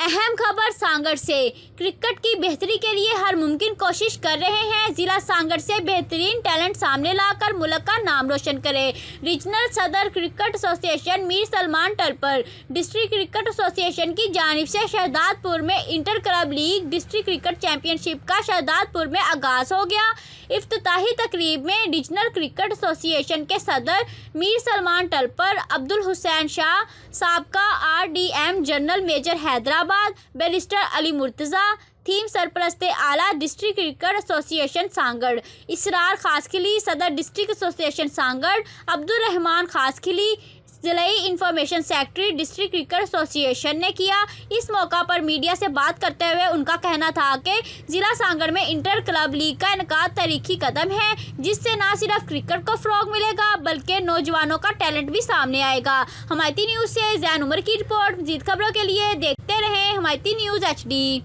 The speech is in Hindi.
अहम खबर सांगड़ से। क्रिकेट की बेहतरी के लिए हर मुमकिन कोशिश कर रहे हैं। जिला सांगड़ से बेहतरीन टैलेंट सामने लाकर मुल्क का नाम रोशन करें। रीजनल सदर cricket association Mir Salman Talpur district cricket association की जानिब से शहजादपुर में inter club league district cricket championship का शहजादपुर में आगाज हो गया। इफ्तिताही तकरीब में रीजनल क्रिकेट एसोसिएशन के सदर मीर सलमान टलपर, अब्दुल हुसैन शाह, साबका RDM general major Hyderabad, barrister Ali Murtaza, थीम सरपरस्त आला district cricket association Sanghar, Israr Khaskheli सदर डिस्ट्रिक्ट एसोसिएशन सांगड़, अब्दुल रहमान खासखिली जिलाई information secretary district cricket association ने किया। इस मौका पर मीडिया से बात करते हुए उनका कहना था कि जिला सांगड़ में इंटर क्लब लीग का इनकाद तारीखी कदम है, जिससे न सिर्फ क्रिकेट को फ़रोग मिलेगा बल्कि नौजवानों का टैलेंट भी सामने आएगा। हमायती न्यूज़ से जैन उमर की रिपोर्ट। मज़ीद खबरों के लिए देखते रहें हमायती न्यूज़ HD।